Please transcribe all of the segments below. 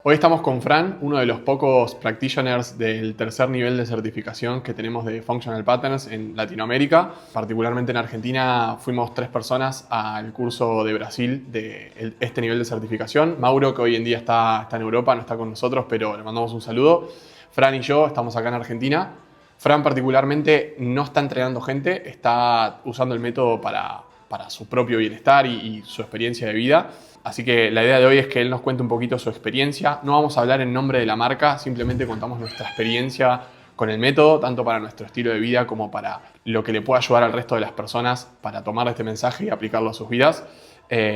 Hoy estamos con Fran, uno de los pocos practitioners del tercer nivel de certificación que tenemos de Functional Patterns en Latinoamérica. Particularmente en Argentina fuimos 3 personas al curso de Brasil de este nivel de certificación. Mauro, que hoy en día está en Europa, no está con nosotros, pero le mandamos un saludo. Fran y yo estamos acá en Argentina. Fran particularmente no está entrenando gente, está usando el método para su propio bienestar y su experiencia de vida. Así que la idea de hoy es que él nos cuente un poquito su experiencia. No vamos a hablar en nombre de la marca, simplemente contamos nuestra experiencia con el método, tanto para nuestro estilo de vida como para lo que le pueda ayudar al resto de las personas para tomar este mensaje y aplicarlo a sus vidas.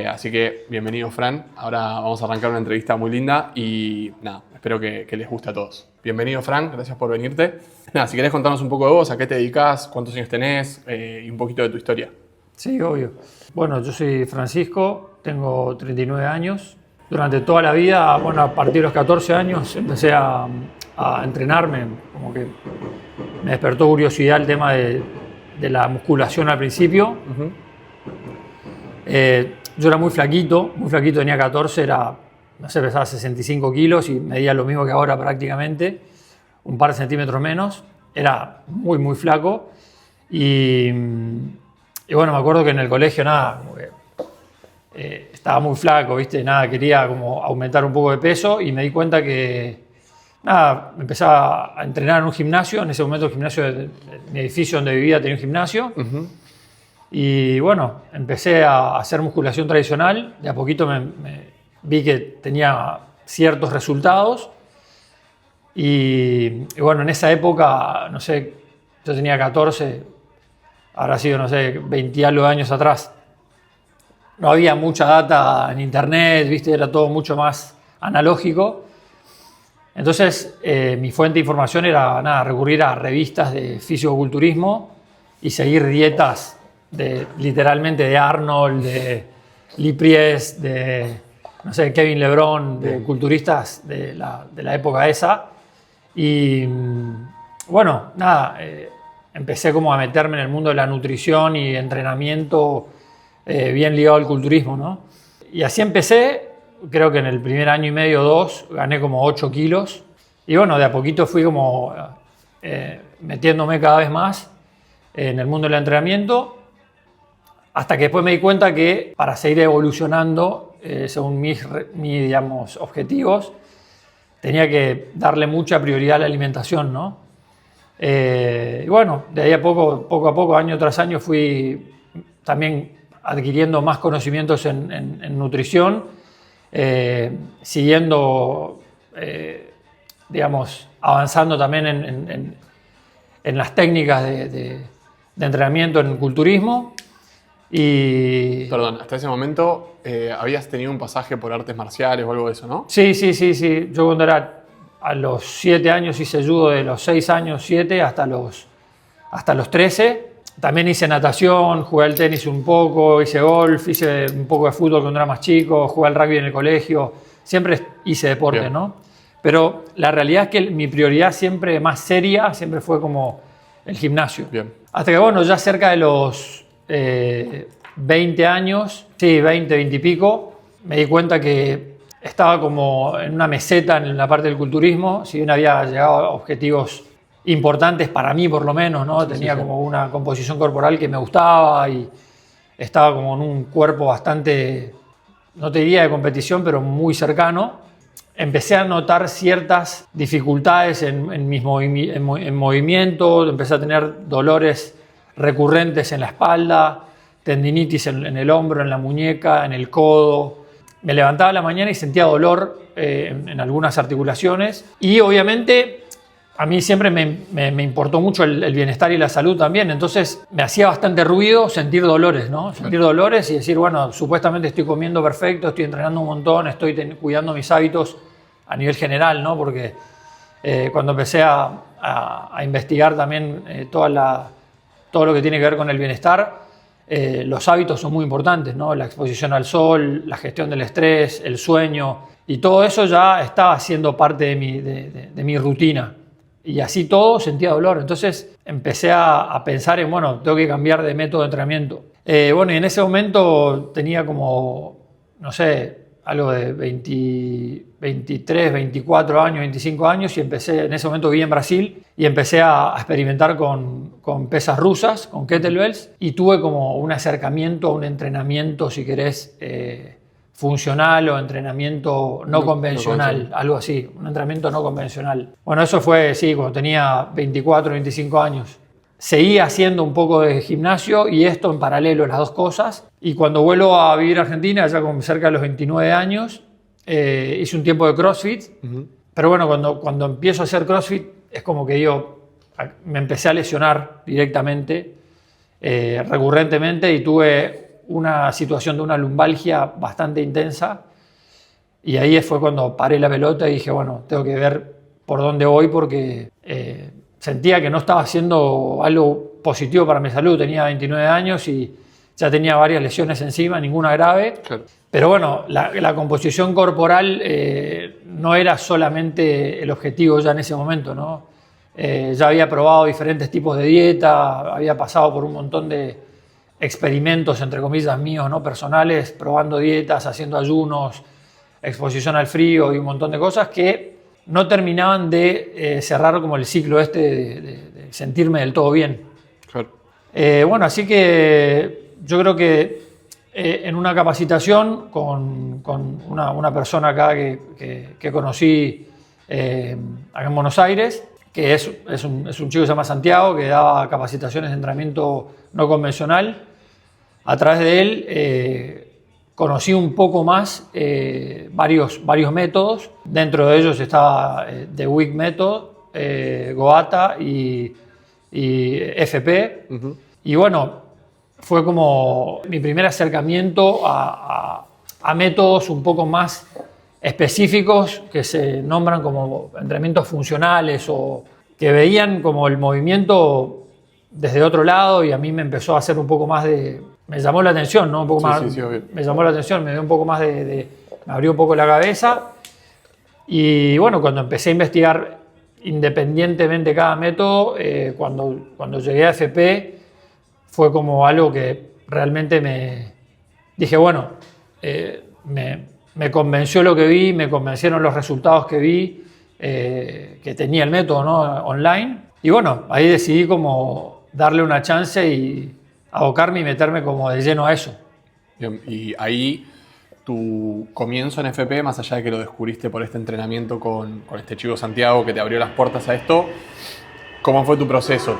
Así que bienvenido, Fran. Ahora vamos a arrancar una entrevista muy linda y nada, espero que les guste a todos. Bienvenido, Fran, gracias por venirte. Nada, si querés contarnos un poco de vos, a qué te dedicas, cuántos años tenés y un poquito de tu historia. Sí, obvio. Bueno, yo soy Francisco, tengo 39 años. Durante toda la vida, bueno, a partir de los 14 años empecé a entrenarme, como que me despertó curiosidad el tema de la musculación al principio. Yo era muy flaquito, tenía 14, no sé, pesaba 65 kilos y medía lo mismo que ahora prácticamente, un par de centímetros menos. Era muy, muy flaco y bueno, me acuerdo que en el colegio nada, como que, estaba muy flaco, ¿viste? Nada, quería como aumentar un poco de peso y me di cuenta que nada, empezaba a entrenar en un gimnasio. En ese momento el gimnasio de mi edificio donde vivía tenía un gimnasio. Y bueno, empecé a hacer musculación tradicional. De a poquito me vi que tenía ciertos resultados. Y bueno, en esa época, no sé, yo tenía 14, habrá sido, no sé, 20 y algo de años atrás. No había mucha data en internet, ¿viste? Era todo mucho más analógico. Entonces, mi fuente de información era nada, recurrir a revistas de fisicoculturismo y seguir dietas literalmente de Arnold, de Lee Priest, de no sé, Kevin LeBron, de culturistas de la época esa. Y bueno, nada, empecé como a meterme en el mundo de la nutrición y entrenamiento bien ligado al culturismo, ¿no? Y así empecé. Creo que en el primer año y medio o 2 gané como 8 kilos. Y bueno, de a poquito fui como metiéndome cada vez más en el mundo del entrenamiento, hasta que después me di cuenta que para seguir evolucionando según mis digamos, objetivos, tenía que darle mucha prioridad a la alimentación, ¿no? Y bueno, de ahí a poco, año tras año, fui también adquiriendo más conocimientos en nutrición, siguiendo, digamos, avanzando también en las técnicas de entrenamiento en culturismo. Y Perdón, hasta ese momento habías tenido un pasaje por artes marciales o algo de eso, ¿no? Sí. Yo cuando era a los 7 años hice judo, de los 6 años, 7 hasta los 13. También hice natación, jugué al tenis un poco, hice golf, hice un poco de fútbol cuando era más chico, jugué al rugby en el colegio. Siempre hice deporte, Bien. ¿no? Pero la realidad es que mi prioridad siempre más seria siempre fue como el gimnasio. Bien. Hasta que, bueno, ya cerca de los 20 años, sí, 20 y pico, me di cuenta que estaba como en una meseta en la parte del culturismo. Si bien había llegado a objetivos importantes para mí, por lo menos, ¿no? Tenía como una composición corporal que me gustaba y estaba como en un cuerpo bastante, no te diría de competición, pero muy cercano. Empecé a notar ciertas dificultades en movimiento, empecé a tener dolores recurrentes en la espalda, tendinitis en el hombro, en la muñeca, en el codo. Me levantaba a la mañana y sentía dolor en algunas articulaciones. Y obviamente a mí siempre me importó mucho el bienestar y la salud también. Entonces me hacía bastante ruido sentir dolores, ¿no? Sentir dolores y decir, bueno, supuestamente estoy comiendo perfecto, estoy entrenando un montón, estoy cuidando mis hábitos a nivel general, ¿no? Porque cuando empecé a investigar también todo lo que tiene que ver con el bienestar, los hábitos son muy importantes, ¿no? La exposición al sol, la gestión del estrés, el sueño, y todo eso ya estaba siendo parte de mi rutina. Y así todo sentía dolor. Entonces empecé a pensar en, bueno, tengo que cambiar de método de entrenamiento. Bueno, y en ese momento tenía como, no sé, algo de 23, 24 años, 25 años y empecé, en ese momento viví en Brasil y empecé a experimentar con pesas rusas, con kettlebells y tuve como un acercamiento a un entrenamiento, si querés, funcional o entrenamiento no convencional, algo así, un entrenamiento no convencional. Bueno, eso fue, sí, cuando tenía 24, 25 años. Seguía haciendo un poco de gimnasio y esto en paralelo, las dos cosas. Y cuando vuelvo a vivir a Argentina, ya con cerca de los 29 años, hice un tiempo de CrossFit. Pero bueno, cuando empiezo a hacer CrossFit, es como que yo me empecé a lesionar directamente, recurrentemente, y tuve una situación de una lumbalgia bastante intensa. Y ahí fue cuando paré la pelota y dije, bueno, tengo que ver por dónde voy porque sentía que no estaba haciendo algo positivo para mi salud. Tenía 29 años y ya tenía varias lesiones encima, ninguna grave. Claro. Pero bueno, la composición corporal no era solamente el objetivo ya en ese momento, ¿no? Ya había probado diferentes tipos de dieta, había pasado por un montón de experimentos, entre comillas, míos, ¿no? Personales, probando dietas, haciendo ayunos, exposición al frío y un montón de cosas que no terminaban de cerrar como el ciclo de sentirme del todo bien. Claro. Bueno, así que yo creo que en una capacitación con una persona acá que conocí acá en Buenos Aires, que es un chico que se llama Santiago, que daba capacitaciones de entrenamiento no convencional. A través de él conocí un poco más varios métodos. Dentro de ellos estaba The Weak Method, Goata y FP. Uh-huh. Y bueno, fue como mi primer acercamiento a métodos un poco más específicos que se nombran como entrenamientos funcionales o que veían como el movimiento desde otro lado, y a mí me empezó a hacer un poco más de... Me llamó la atención, ¿no? Un poco más, sí, me llamó la atención, me dio un poco más me abrió un poco la cabeza. Y bueno, cuando empecé a investigar independientemente cada método, cuando llegué a FP fue como algo que realmente dije, bueno, me convenció lo que vi, me convencieron los resultados que vi, que tenía el método, ¿no? Online. Y bueno, ahí decidí como darle una chance y abocarme y meterme como de lleno a eso. Bien, y ahí tu comienzo en FP, más allá de que lo descubriste por este entrenamiento con este chico Santiago que te abrió las puertas a esto, ¿cómo fue tu proceso?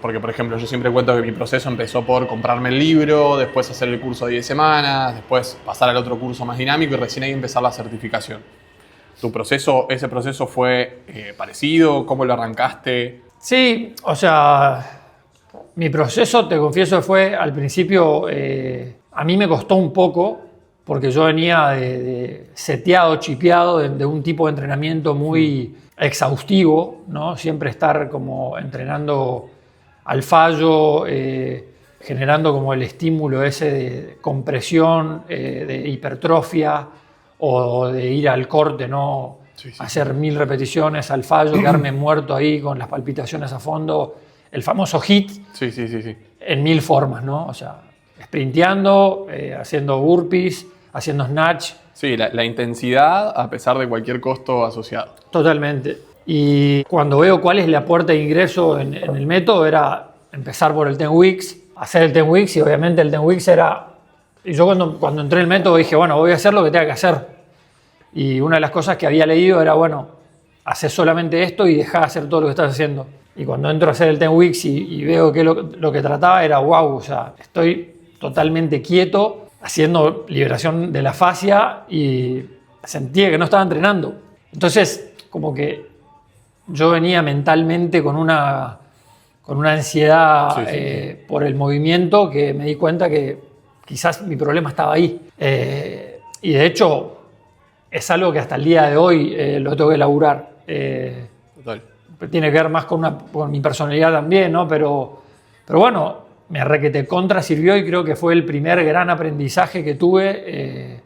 Porque, por ejemplo, yo siempre cuento que mi proceso empezó por comprarme el libro, después hacer el curso de 10 semanas, después pasar al otro curso más dinámico y recién ahí empezar la certificación. ¿Ese proceso fue parecido? ¿Cómo lo arrancaste? Sí, o sea, mi proceso, te confieso, fue al principio, a mí me costó un poco, porque yo venía de seteado, chipeado, de un tipo de entrenamiento muy exhaustivo, ¿no? Siempre estar como entrenando al fallo, generando como el estímulo ese de compresión, de hipertrofia o de ir al corte, ¿no? Sí. Hacer 1000 repeticiones al fallo, quedarme muerto ahí con las palpitaciones a fondo, el famoso HIIT. Sí. En 1000 formas, ¿no? O sea, sprinteando, haciendo burpees, haciendo snatch. Sí, la intensidad a pesar de cualquier costo asociado. Totalmente. Y cuando veo cuál es la puerta de ingreso en el método, era empezar por el 10 weeks, hacer el 10 weeks, y obviamente el 10 weeks era... Y yo cuando entré en el método dije, bueno, voy a hacer lo que tenga que hacer. Y una de las cosas que había leído era, bueno, hacer solamente esto y dejar de hacer todo lo que estás haciendo. Y cuando entro a hacer el 10 weeks y veo que lo que trataba era, wow, o sea, estoy totalmente quieto, haciendo liberación de la fascia y sentía que no estaba entrenando. Entonces, como que yo venía mentalmente con una ansiedad por el movimiento, que me di cuenta que quizás mi problema estaba ahí. Y de hecho, es algo que hasta el día de hoy lo tengo que elaborar. Total. Tiene que ver más con mi personalidad también, ¿no? Pero bueno, me requete contra sirvió y creo que fue el primer gran aprendizaje que tuve,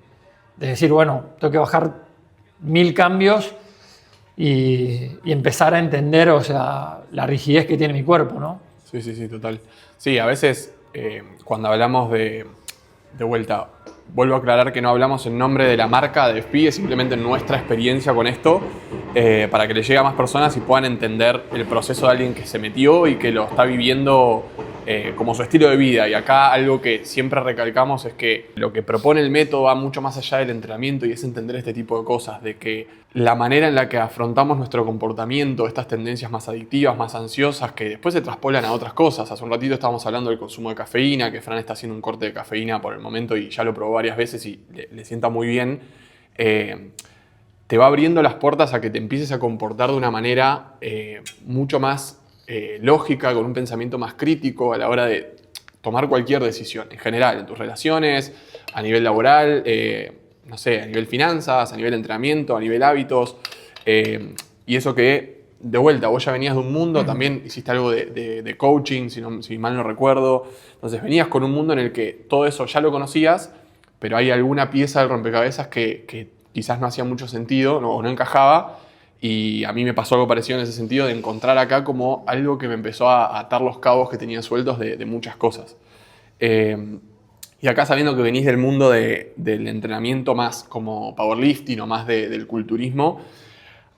de decir, bueno, tengo que bajar 1000 cambios y empezar a entender, o sea, la rigidez que tiene mi cuerpo, ¿no? Sí, total. Sí, a veces cuando hablamos de vuelta, vuelvo a aclarar que no hablamos en nombre de la marca de FP, es simplemente nuestra experiencia con esto, para que le llegue a más personas y puedan entender el proceso de alguien que se metió y que lo está viviendo como su estilo de vida. Y acá algo que siempre recalcamos es que lo que propone el método va mucho más allá del entrenamiento y es entender este tipo de cosas, de que la manera en la que afrontamos nuestro comportamiento, estas tendencias más adictivas, más ansiosas, que después se traspolan a otras cosas. Hace un ratito estábamos hablando del consumo de cafeína, que Fran está haciendo un corte de cafeína por el momento y ya lo probó varias veces y le sienta muy bien. Te va abriendo las puertas a que te empieces a comportar de una manera mucho más lógica, con un pensamiento más crítico a la hora de tomar cualquier decisión, en general, en tus relaciones, a nivel laboral, no sé, a nivel finanzas, a nivel entrenamiento, a nivel hábitos, y eso que, de vuelta, vos ya venías de un mundo, también hiciste algo de coaching, si mal no recuerdo, entonces venías con un mundo en el que todo eso ya lo conocías, pero hay alguna pieza del rompecabezas que quizás no hacía mucho sentido o no encajaba. Y a mí me pasó algo parecido en ese sentido, de encontrar acá como algo que me empezó a atar los cabos que tenía sueltos de muchas cosas. Y acá, sabiendo que venís del mundo del entrenamiento más como powerlifting o más del culturismo,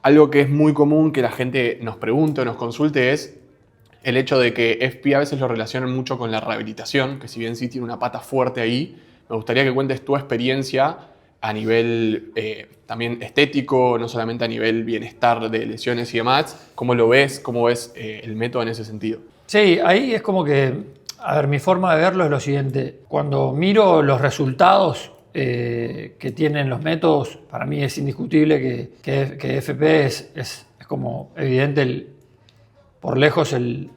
algo que es muy común que la gente nos pregunte o nos consulte es el hecho de que FP a veces lo relacionan mucho con la rehabilitación, que si bien sí tiene una pata fuerte ahí, me gustaría que cuentes tu experiencia a nivel también estético, no solamente a nivel bienestar de lesiones y demás. ¿Cómo lo ves? ¿Cómo ves el método en ese sentido? Sí, ahí es como que, a ver, mi forma de verlo es lo siguiente. Cuando miro los resultados que tienen los métodos, para mí es indiscutible que FP es como evidente por lejos el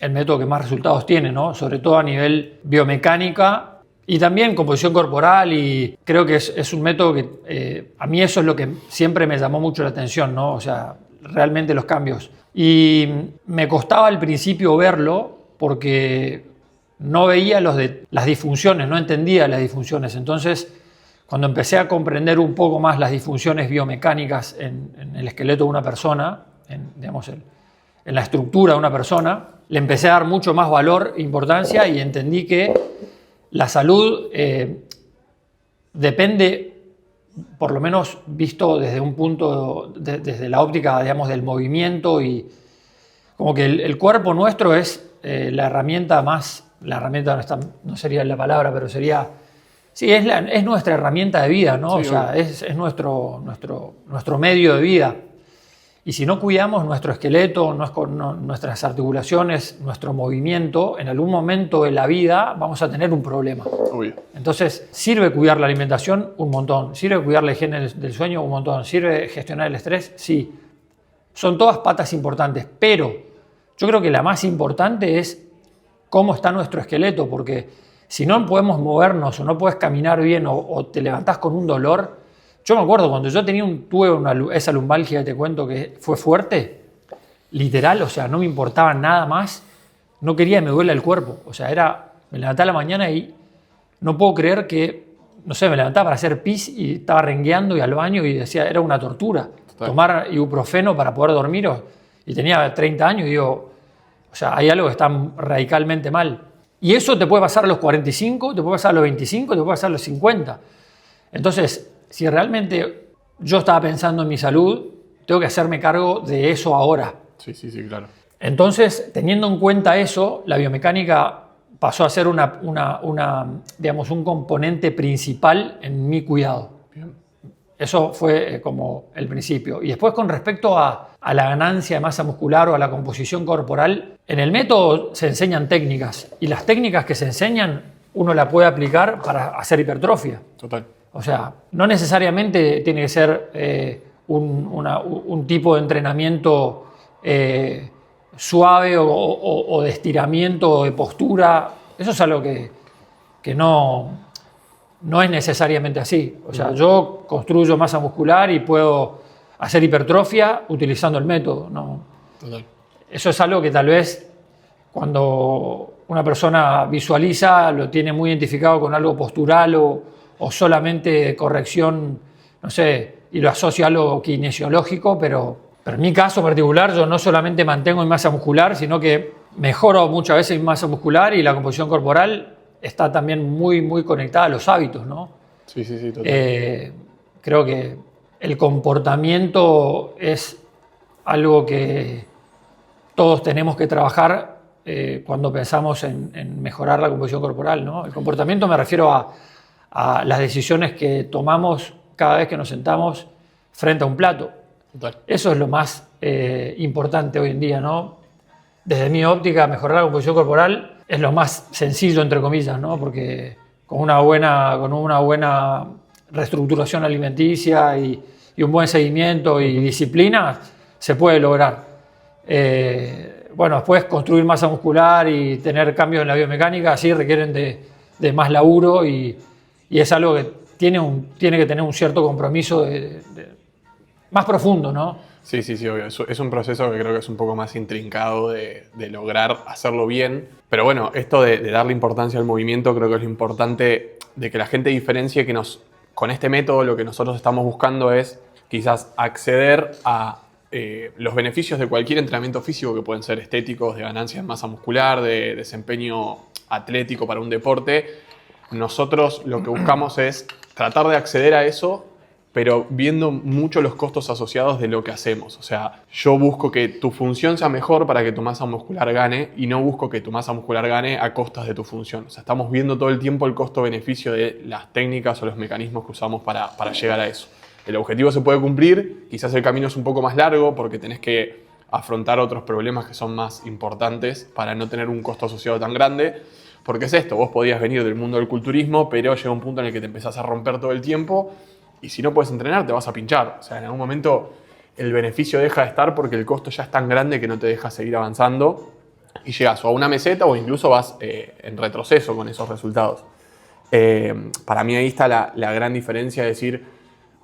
método que más resultados tiene, ¿no? Sobre todo a nivel biomecánica y también composición corporal, y creo que es un método que a mí eso es lo que siempre me llamó mucho la atención, ¿no? O sea, realmente los cambios. Y me costaba al principio verlo porque no veía las disfunciones, no entendía las disfunciones. Entonces, cuando empecé a comprender un poco más las disfunciones biomecánicas en el esqueleto de una persona, digamos, en la estructura de una persona, le empecé a dar mucho más valor e importancia y entendí que la salud depende, por lo menos visto desde un punto, desde la óptica, digamos, del movimiento, y como que el cuerpo nuestro es la herramienta no sería la palabra, pero sería, sí, es nuestra herramienta de vida, ¿no? Sí, o sea, es nuestro medio de vida. Y si no cuidamos nuestro esqueleto, nuestras articulaciones, nuestro movimiento, en algún momento de la vida vamos a tener un problema. Obvio. Entonces, sirve cuidar la alimentación un montón, sirve cuidar la higiene del sueño un montón, sirve gestionar el estrés, sí. Son todas patas importantes, pero yo creo que la más importante es cómo está nuestro esqueleto, porque si no podemos movernos o no puedes caminar bien o te levantás con un dolor. Yo me acuerdo cuando yo tuve esa lumbalgia que te cuento que fue fuerte, literal, o sea, no me importaba nada más, no quería que me duela el cuerpo, o sea, me levantaba a la mañana y no puedo creer que, no sé, me levantaba para hacer pis y estaba rengueando y al baño y decía, era una tortura. Total. Tomar ibuprofeno para poder dormir, y tenía 30 años y digo, o sea, hay algo que está radicalmente mal. Y eso te puede pasar a los 45, te puede pasar a los 25, te puede pasar a los 50. Entonces, si realmente yo estaba pensando en mi salud, tengo que hacerme cargo de eso ahora. Sí, claro. Entonces, teniendo en cuenta eso, la biomecánica pasó a ser digamos, un componente principal en mi cuidado. Bien. Eso fue como el principio. Y después, con respecto a la ganancia de masa muscular o a la composición corporal, en el método se enseñan técnicas. Y las técnicas que se enseñan, uno la puede aplicar para hacer hipertrofia. Total. O sea, no necesariamente tiene que ser un tipo de entrenamiento suave o de estiramiento o de postura. Eso es algo que no es necesariamente así. O sea, yo construyo masa muscular y puedo hacer hipertrofia utilizando el método, ¿no? Total. Eso es algo que tal vez cuando una persona visualiza lo tiene muy identificado con algo postural o solamente corrección, no sé, y lo asocia a algo kinesiológico, pero en mi caso particular yo no solamente mantengo mi masa muscular, sino que mejoro muchas veces mi masa muscular, y la composición corporal está también muy, muy conectada a los hábitos, ¿no? Sí, sí, sí, total. Creo que el comportamiento es algo que todos tenemos que trabajar cuando pensamos en mejorar la composición corporal, ¿no? El comportamiento me refiero a las decisiones que tomamos cada vez que nos sentamos frente a un plato. Total. Eso es lo más importante hoy en día, ¿no? Desde mi óptica, mejorar la composición corporal es lo más sencillo, entre comillas, ¿no? Porque con una buena reestructuración alimenticia y un buen seguimiento y disciplina se puede lograr. Bueno, después construir masa muscular y tener cambios en la biomecánica sí requieren de más laburo y es algo que tiene que tener un cierto compromiso más profundo, ¿no? Sí, sí, sí, obvio. Es un proceso que creo que es un poco más intrincado de lograr hacerlo bien. Pero bueno, esto de darle importancia al movimiento creo que es lo importante de que la gente diferencie que con este método lo que nosotros estamos buscando es quizás acceder a los beneficios de cualquier entrenamiento físico que pueden ser estéticos, de ganancia en masa muscular, de desempeño atlético para un deporte. Nosotros lo que buscamos es tratar de acceder a eso, pero viendo mucho los costos asociados de lo que hacemos. O sea, yo busco que tu función sea mejor para que tu masa muscular gane y no busco que tu masa muscular gane a costas de tu función. O sea, estamos viendo todo el tiempo el costo-beneficio de las técnicas o los mecanismos que usamos para llegar a eso. El objetivo se puede cumplir, quizás el camino es un poco más largo porque tenés que afrontar otros problemas que son más importantes para no tener un costo asociado tan grande. Porque es esto, vos podías venir del mundo del culturismo, pero llega un punto en el que te empezás a romper todo el tiempo y si no puedes entrenar te vas a pinchar. O sea, en algún momento el beneficio deja de estar porque el costo ya es tan grande que no te deja seguir avanzando y llegas o a una meseta o incluso vas en retroceso con esos resultados. Para mí ahí está la gran diferencia de decir,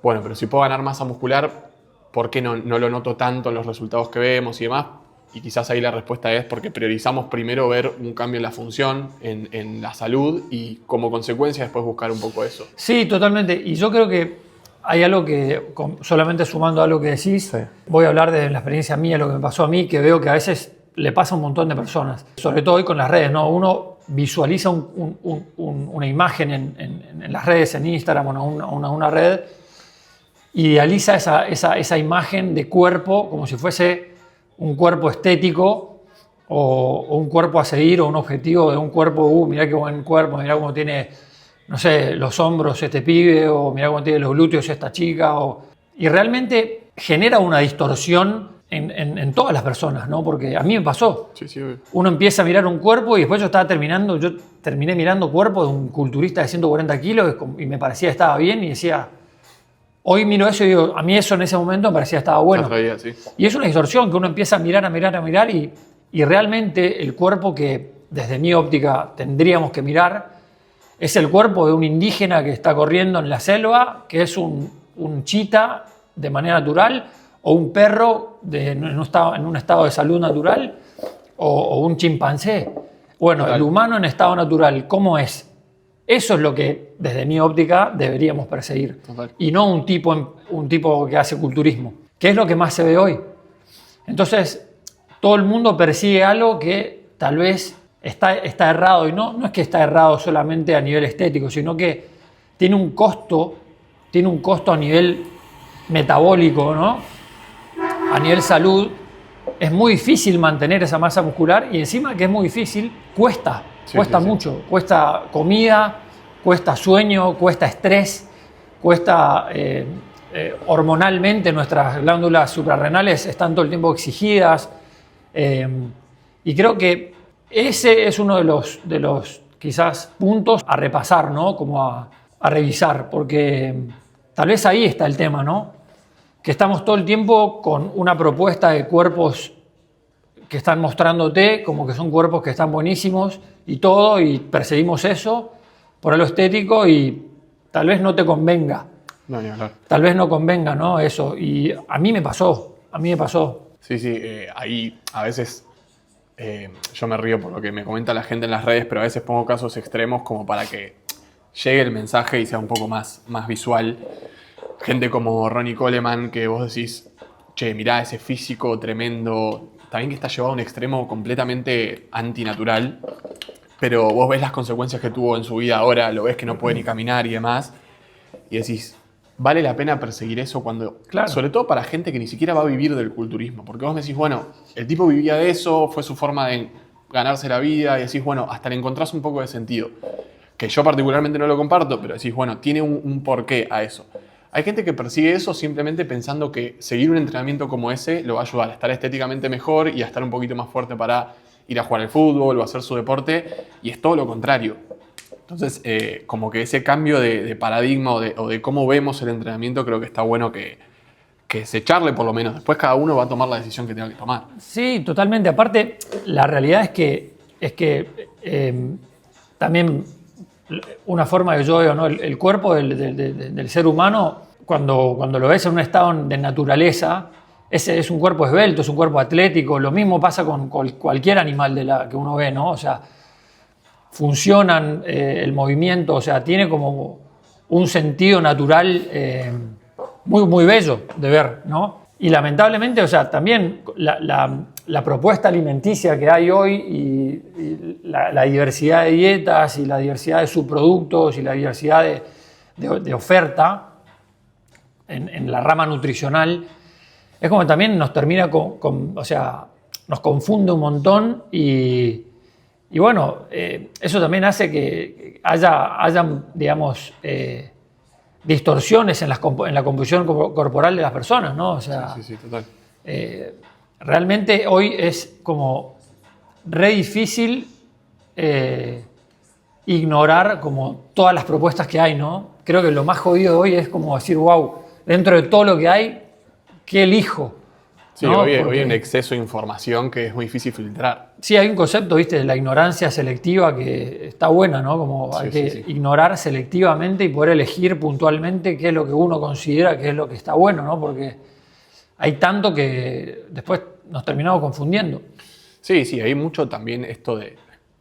bueno, pero si puedo ganar masa muscular, ¿por qué no lo noto tanto en los resultados que vemos y demás? Y quizás ahí la respuesta es porque priorizamos primero ver un cambio en la función, en la salud y como consecuencia después buscar un poco eso. Sí, totalmente. Y yo creo que hay algo que, solamente sumando a lo que decís, Sí. voy a hablar de la experiencia mía, lo que me pasó a mí, que veo que a veces le pasa a un montón de personas. Sobre todo hoy con las redes, ¿no? Uno visualiza una imagen en las redes, en Instagram o una red, idealiza esa imagen de cuerpo como si fuese un cuerpo estético o un cuerpo a seguir o un objetivo de un cuerpo, mirá qué buen cuerpo, mirá cómo tiene, no sé, los hombros este pibe o mirá cómo tiene los glúteos esta chica. Y realmente genera una distorsión en todas las personas, ¿no? Porque a mí me pasó. Sí, sí, obvio. Uno empieza a mirar un cuerpo y después yo terminé mirando cuerpo de un culturista de 140 kilos y me parecía que estaba bien y decía... Hoy miro eso y digo, a mí eso en ese momento me parecía que estaba bueno. Traía, sí. Y es una distorsión que uno empieza a mirar y realmente el cuerpo que desde mi óptica tendríamos que mirar es el cuerpo de un indígena que está corriendo en la selva, que es un chita de manera natural o un perro en un estado de salud natural o un chimpancé. Bueno, Total. el humano en estado natural, ¿cómo es? Eso es lo que, desde mi óptica, deberíamos perseguir. Total. Y no un tipo que hace culturismo, que es lo que más se ve hoy. Entonces, todo el mundo persigue algo que tal vez está errado. Y no es que está errado solamente a nivel estético, sino que tiene un costo a nivel metabólico, ¿no? A nivel salud. Es muy difícil mantener esa masa muscular y encima que es muy difícil, cuesta mucho. Cuesta comida, cuesta sueño, cuesta estrés, cuesta hormonalmente nuestras glándulas suprarrenales están todo el tiempo exigidas. Y creo que ese es uno de los quizás puntos a repasar, ¿no? Como a revisar, porque tal vez ahí está el tema, ¿no? Que estamos todo el tiempo con una propuesta de cuerpos que están mostrándote como que son cuerpos que están buenísimos y todo, y perseguimos eso por lo estético y tal vez no te convenga. No, ni hablar. Tal vez no convenga, ¿no? Eso. Y a mí me pasó. Sí, sí, ahí a veces yo me río por lo que me comenta la gente en las redes, pero a veces pongo casos extremos como para que llegue el mensaje y sea un poco más visual. Gente como Ronnie Coleman, que vos decís, che, mirá ese físico tremendo, también que está llevado a un extremo completamente antinatural, pero vos ves las consecuencias que tuvo en su vida ahora, lo ves que no puede ni caminar y demás, y decís, vale la pena perseguir eso cuando, Claro. sobre todo para gente que ni siquiera va a vivir del culturismo, porque vos me decís, bueno, el tipo vivía de eso, fue su forma de ganarse la vida, y decís, bueno, hasta le encontrás un poco de sentido, que yo particularmente no lo comparto, pero decís, bueno, tiene un porqué a eso. Hay gente que persigue eso simplemente pensando que seguir un entrenamiento como ese lo va a ayudar a estar estéticamente mejor y a estar un poquito más fuerte para ir a jugar al fútbol o hacer su deporte, y es todo lo contrario. Entonces, como que ese cambio de paradigma o de cómo vemos el entrenamiento, creo que está bueno que se charle por lo menos. Después cada uno va a tomar la decisión que tenga que tomar. Sí, totalmente. Aparte, la realidad es que también una forma que yo veo, ¿no? El cuerpo del ser humano, cuando lo ves en un estado de naturaleza, es un cuerpo esbelto, es un cuerpo atlético. Lo mismo pasa con cualquier animal que uno ve, ¿no? O sea, funcionan el movimiento, o sea, tiene como un sentido natural muy, muy bello de ver, ¿no? Y lamentablemente, o sea, también la propuesta alimenticia que hay hoy y la diversidad de dietas y la diversidad de subproductos y la diversidad de oferta en la rama nutricional, es como también nos termina o sea, nos confunde un montón y bueno, eso también hace que haya digamos, distorsiones en la composición corporal de las personas, ¿no? O sea, Sí, total. Realmente hoy es como re difícil ignorar como todas las propuestas que hay, ¿no? Creo que lo más jodido de hoy es como decir, wow, dentro de todo lo que hay, ¿qué elijo? Sí, ¿no? hoy hay un exceso de información que es muy difícil filtrar. Sí, hay un concepto, ¿viste?, de la ignorancia selectiva que está buena, ¿no? Como hay que ignorar selectivamente y poder elegir puntualmente qué es lo que uno considera que es lo que está bueno, ¿no? Porque hay tanto que después nos terminamos confundiendo. Sí, hay mucho también esto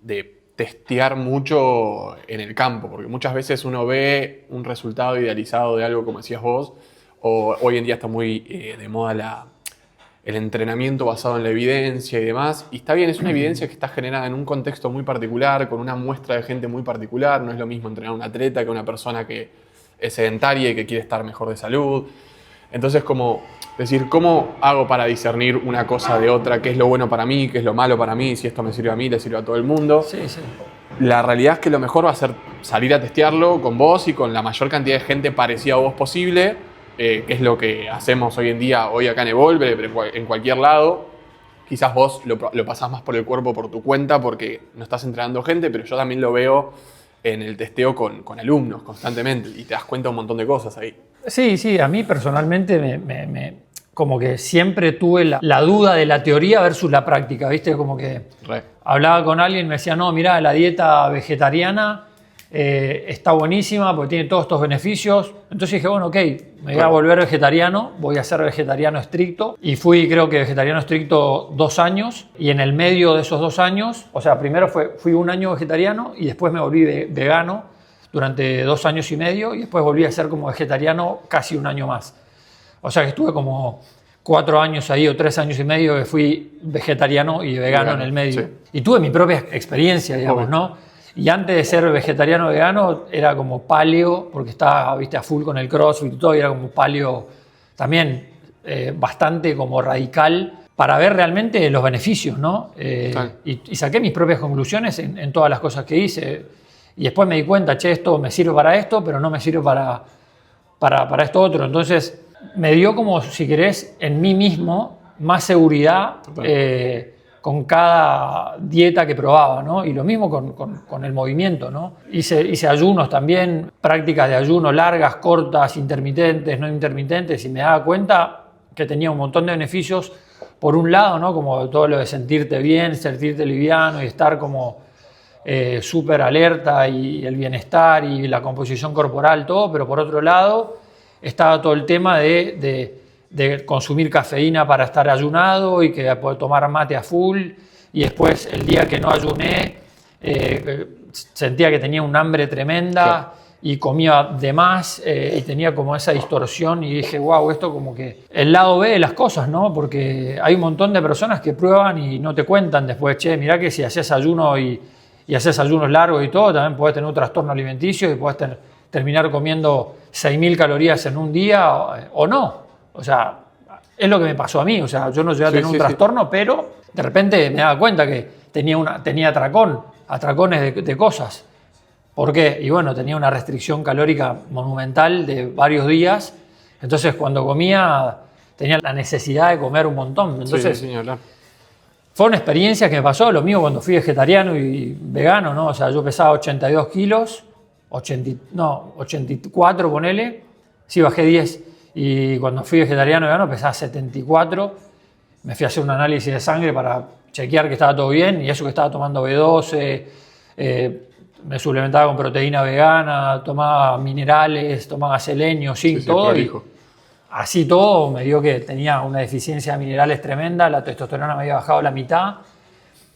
de testear mucho en el campo, porque muchas veces uno ve un resultado idealizado de algo, como decías vos, o hoy en día está muy de moda el entrenamiento basado en la evidencia y demás, y está bien, es una evidencia que está generada en un contexto muy particular, con una muestra de gente muy particular, no es lo mismo entrenar a un atleta que a una persona que es sedentaria y que quiere estar mejor de salud. Entonces, como decir, ¿cómo hago para discernir una cosa de otra? ¿Qué es lo bueno para mí? ¿Qué es lo malo para mí? Si esto me sirve a mí, le sirve a todo el mundo. Sí. La realidad es que lo mejor va a ser salir a testearlo con vos y con la mayor cantidad de gente parecida a vos posible, que es lo que hacemos hoy en día, hoy acá en Evolve, pero en cualquier lado. Quizás vos lo pasás más por el cuerpo, por tu cuenta, porque no estás entrenando gente, pero yo también lo veo en el testeo con alumnos constantemente y te das cuenta de un montón de cosas ahí. Sí, a mí personalmente como que siempre tuve la duda de la teoría versus la práctica, ¿viste? Como que hablaba con alguien y me decía, no, mirá, la dieta vegetariana está buenísima porque tiene todos estos beneficios. Entonces dije, bueno, ok, me voy a volver vegetariano, voy a ser vegetariano estricto. Y fui, creo que vegetariano estricto 2 años. Y en el medio de esos 2 años, o sea, primero fui 1 año vegetariano y después me volví vegano durante 2 años y medio y después volví a ser como vegetariano casi 1 año más. O sea que estuve como 4 años ahí o 3 años y medio que fui vegetariano y vegano en el medio. Sí. Y tuve mi propia experiencia, digamos, ¿no? Y antes de ser vegetariano vegano era como paleo, porque estaba, viste, a full con el CrossFit y todo, y era como paleo también bastante como radical para ver realmente los beneficios, ¿no? Y saqué mis propias conclusiones en todas las cosas que hice. Y después me di cuenta, che, esto me sirve para esto, pero no me sirve para esto otro. Entonces me dio como, si querés, en mí mismo más seguridad con cada dieta que probaba, ¿no? Y lo mismo con el movimiento, ¿no? Hice ayunos también, prácticas de ayuno largas, cortas, intermitentes, no intermitentes, y me daba cuenta que tenía un montón de beneficios. Por un lado, ¿no? Como todo lo de sentirte bien, sentirte liviano y estar como súper alerta y el bienestar y la composición corporal, todo, pero por otro lado estaba todo el tema de consumir cafeína para estar ayunado y que poder tomar mate a full, y después el día que no ayuné sentía que tenía un hambre tremenda y comía de más y tenía como esa distorsión y dije, wow, esto como que el lado B de las cosas, ¿no? Porque hay un montón de personas que prueban y no te cuentan después, che, mirá que si haces ayuno y haces ayunos largos y todo, también podés tener un trastorno alimenticio y podés terminar comiendo 6.000 calorías en un día o no. O sea, es lo que me pasó a mí. O sea, yo no llegué a tener un trastorno, pero de repente me daba cuenta que tenía atracones de cosas. ¿Por qué? Y bueno, tenía una restricción calórica monumental de varios días. Entonces, cuando comía, tenía la necesidad de comer un montón. Entonces, fue una experiencia que me pasó. Lo mío cuando fui vegetariano y vegano, ¿no? O sea, yo pesaba 82 kilos, 84, ponele. Sí, bajé 10. Y cuando fui vegetariano y vegano pesaba 74. Me fui a hacer un análisis de sangre para chequear que estaba todo bien. Y eso que estaba tomando B12, me suplementaba con proteína vegana, tomaba minerales, tomaba selenio, zinc, todo. Y así todo me dio que tenía una deficiencia de minerales tremenda, la testosterona me había bajado la mitad,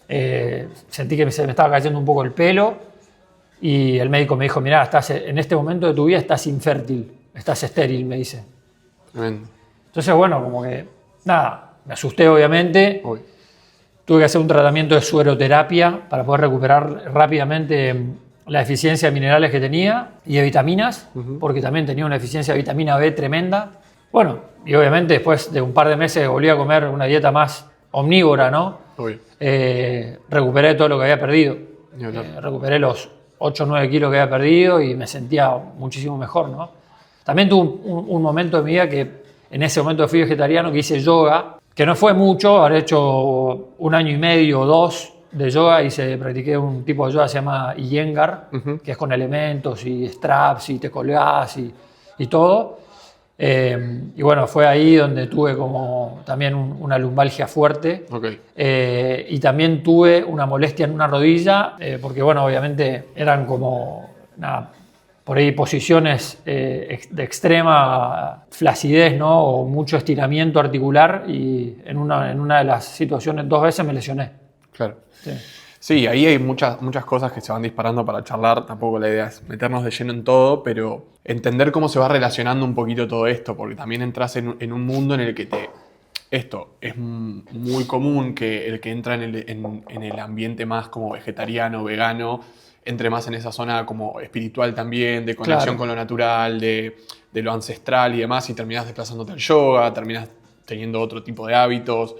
sentí que se me estaba cayendo un poco el pelo y el médico me dijo, mirá, en este momento de tu vida estás infértil, estás estéril, me dice. Tremendo. Entonces, bueno, como que, nada, me asusté obviamente. Tuve que hacer un tratamiento de sueroterapia para poder recuperar rápidamente la deficiencia de minerales que tenía y de vitaminas, porque también tenía una deficiencia de vitamina B tremenda. Bueno, y obviamente después de un par de meses volví a comer una dieta más omnívora, ¿no? Recuperé todo lo que había perdido. Recuperé los 8 o 9 kilos que había perdido y me sentía muchísimo mejor, ¿no? También tuve un momento de mi vida que en ese momento fui vegetariano, que hice yoga, que no fue mucho, habré hecho 1 año y medio o 2 de yoga y practiqué un tipo de yoga que se llama Iyengar, que es con elementos y straps y te colgás y todo. Y bueno, fue ahí donde tuve como también una lumbalgia fuerte. Y también tuve una molestia en una rodilla, porque bueno, obviamente eran como, nada, por ahí posiciones de extrema flacidez, ¿no? O mucho estiramiento articular y en una de las situaciones 2 veces me lesioné. Claro. Sí, ahí hay muchas cosas que se van disparando para charlar. Tampoco la idea es meternos de lleno en todo, pero entender cómo se va relacionando un poquito todo esto, porque también entras en un mundo en el que esto es muy común que el que entra en el ambiente más como vegetariano, vegano, entre más en esa zona como espiritual también, de conexión con lo natural, de lo ancestral y demás, y terminas desplazándote al yoga, terminas teniendo otro tipo de hábitos,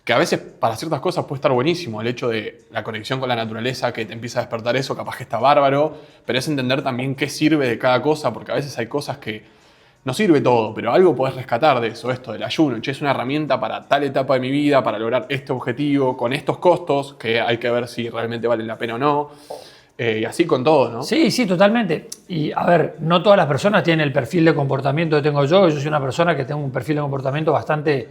que a veces para ciertas cosas puede estar buenísimo. El hecho de la conexión con la naturaleza, que te empieza a despertar eso, capaz que está bárbaro, pero es entender también qué sirve de cada cosa, porque a veces hay cosas que no sirve todo, pero algo podés rescatar de eso, esto del ayuno. Che, es una herramienta para tal etapa de mi vida, para lograr este objetivo, con estos costos, que hay que ver si realmente vale la pena o no. Y así con todo, ¿no? Sí, totalmente. Y a ver, no todas las personas tienen el perfil de comportamiento que tengo yo. Yo soy una persona que tengo un perfil de comportamiento bastante,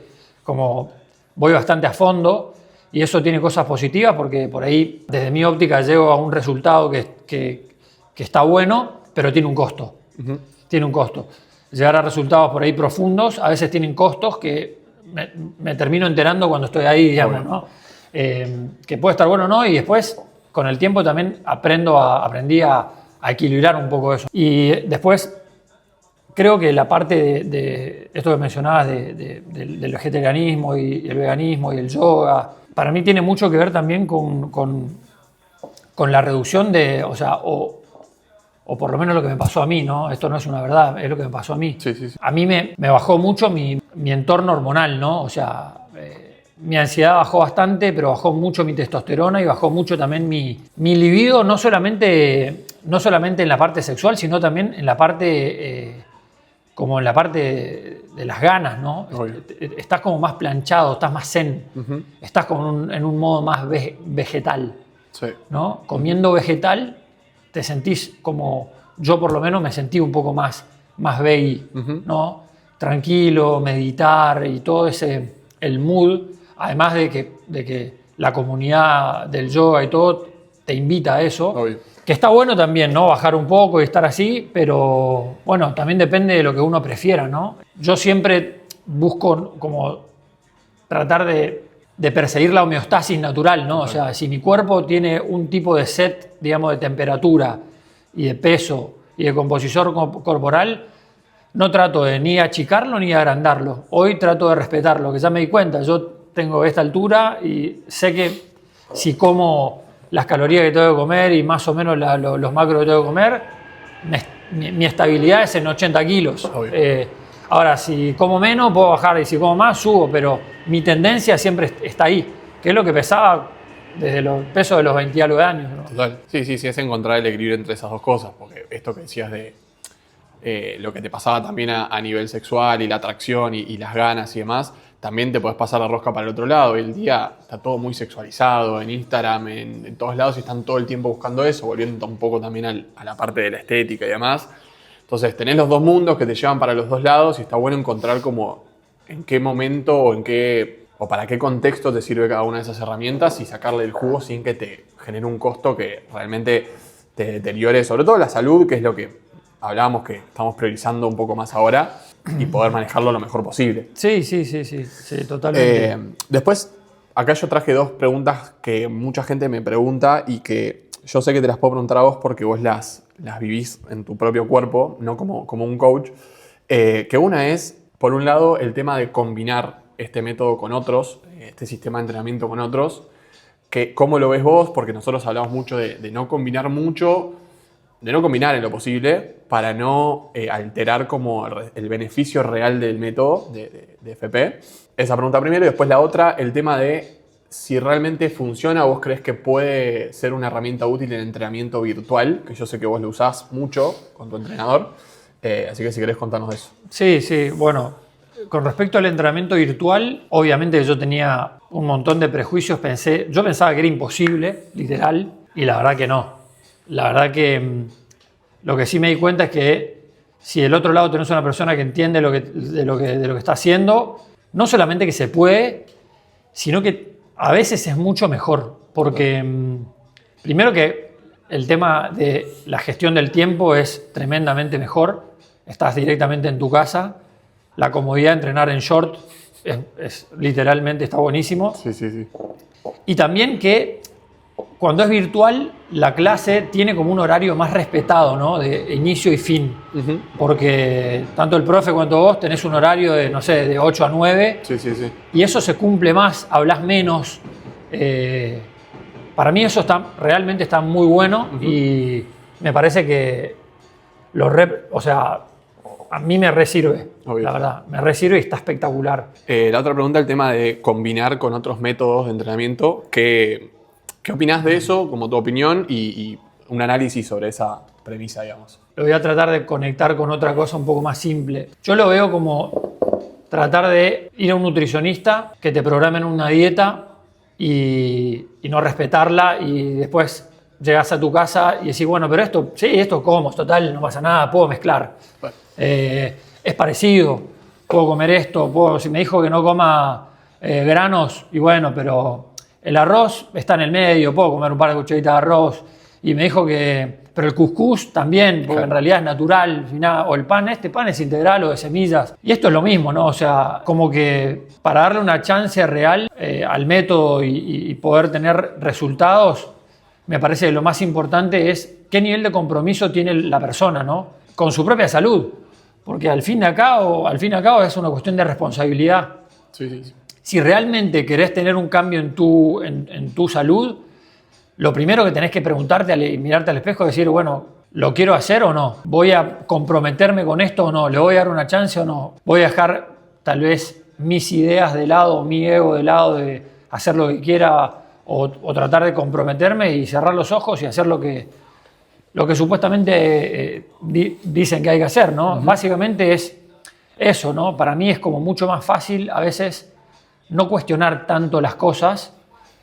voy bastante a fondo, y eso tiene cosas positivas porque por ahí, desde mi óptica, llego a un resultado que está bueno, pero tiene un costo. Tiene un costo. Llegar a resultados por ahí profundos a veces tienen costos que me termino enterando cuando estoy ahí, digamos, ¿no? Que puede estar bueno o no, y después, con el tiempo también aprendí a equilibrar un poco eso. Y después, creo que la parte de esto que mencionabas del vegetarianismo y el veganismo y el yoga, para mí tiene mucho que ver también con la reducción o por lo menos lo que me pasó a mí, ¿no? Esto no es una verdad, es lo que me pasó a mí. Sí. A mí me bajó mucho mi entorno hormonal, ¿no? O sea, mi ansiedad bajó bastante, pero bajó mucho mi testosterona y bajó mucho también mi libido, no solamente en la parte sexual, sino también en la parte, como en la parte de las ganas, ¿no? Estás como más planchado, estás más zen, estás como en un modo más vegetal, ¿no? Comiendo vegetal te sentís como, yo por lo menos me sentí un poco más veggie, ¿no? Tranquilo, meditar y todo el mood. Además de que la comunidad del yoga y todo te invita a eso, que está bueno también, ¿no? Bajar un poco y estar así, pero bueno, también depende de lo que uno prefiera, ¿no? Yo siempre busco como tratar de perseguir la homeostasis natural, ¿no? O sea, si mi cuerpo tiene un tipo de set, digamos, de temperatura y de peso y de composición corporal, no trato de ni achicarlo ni agrandarlo. Hoy trato de respetarlo, que ya me di cuenta. Yo tengo esta altura y sé que si como las calorías que tengo que comer y más o menos los macros que tengo que comer, mi estabilidad es en 80 kilos. Ahora, si como menos, puedo bajar, y si como más, subo, pero mi tendencia siempre está ahí, que es lo que pesaba desde el peso de los 20 y algo de años, ¿no? Total. Sí, es encontrar el equilibrio entre esas dos cosas, porque esto que decías de lo que te pasaba también a nivel sexual y la atracción y las ganas y demás, también te puedes pasar la rosca para el otro lado. Hoy el día está todo muy sexualizado en Instagram, en todos lados, y están todo el tiempo buscando eso, volviendo un poco también a la parte de la estética y demás. Entonces tenés los dos mundos que te llevan para los dos lados y está bueno encontrar como en qué momento o para qué contexto te sirve cada una de esas herramientas y sacarle el jugo sin que te genere un costo que realmente te deteriore, sobre todo la salud, que es lo que hablábamos que estamos priorizando un poco más ahora, y poder manejarlo lo mejor posible. Sí, totalmente. Después, acá yo traje dos preguntas que mucha gente me pregunta y que yo sé que te las puedo preguntar a vos porque vos las vivís en tu propio cuerpo, no como un coach. Que una es, por un lado, el tema de combinar este método con otros, este sistema de entrenamiento con otros. Que, ¿cómo lo ves vos? Porque nosotros hablamos mucho de no combinar mucho, de no combinar en lo posible para no alterar como el beneficio real del método de FP. Esa pregunta primero, y después la otra, el tema de si realmente funciona o vos crees que puede ser una herramienta útil en entrenamiento virtual, que yo sé que vos lo usás mucho con tu entrenador, así que si querés contarnos de eso. Sí, bueno, con respecto al entrenamiento virtual, obviamente yo tenía un montón de prejuicios, yo pensaba que era imposible, literal, y la verdad que no. La verdad que lo que sí me di cuenta es que si del otro lado tenés una persona que entiende de lo que está haciendo, no solamente que se puede, sino que a veces es mucho mejor, porque primero que el tema de la gestión del tiempo es tremendamente mejor, estás directamente en tu casa, la comodidad de entrenar en short es literalmente está buenísimo. Sí. Y también que cuando es virtual, la clase tiene como un horario más respetado, ¿no? De inicio y fin. Uh-huh. Porque tanto el profe cuanto vos tenés un horario de, no sé, de 8 a 9. Sí. Y eso se cumple más, hablas menos. Para mí eso realmente está muy bueno. Uh-huh. Y me parece que a mí me resirve. Obvio. La verdad, me resirve y está espectacular. La otra pregunta, el tema de combinar con otros métodos de entrenamiento. ¿Qué opinás de eso, como tu opinión y un análisis sobre esa premisa, digamos? Lo voy a tratar de conectar con otra cosa un poco más simple. Yo lo veo como tratar de ir a un nutricionista que te programen una dieta y no respetarla y después llegas a tu casa y decís, bueno, pero esto como, total, no pasa nada, puedo mezclar. Bueno. Es parecido, puedo comer esto, si me dijo que no coma granos, y bueno, pero el arroz está en el medio, puedo comer un par de cucharitas de arroz. Y me dijo pero el cuscús también, porque en realidad es natural, o el pan, este pan es integral o de semillas. Y esto es lo mismo, ¿no? O sea, como que para darle una chance real al método y poder tener resultados, me parece que lo más importante es qué nivel de compromiso tiene la persona, ¿no? Con su propia salud. Porque al fin y al cabo es una cuestión de responsabilidad. Sí. Si realmente querés tener un cambio en tu salud, lo primero que tenés que preguntarte y mirarte al espejo es decir, bueno, ¿lo quiero hacer o no? ¿Voy a comprometerme con esto o no? ¿Le voy a dar una chance o no? ¿Voy a dejar tal vez mis ideas de lado, mi ego de lado de hacer lo que quiera o tratar de comprometerme y cerrar los ojos y hacer lo que supuestamente dicen que hay que hacer, ¿no? Uh-huh. Básicamente es eso, ¿no? Para mí es como mucho más fácil a veces no cuestionar tanto las cosas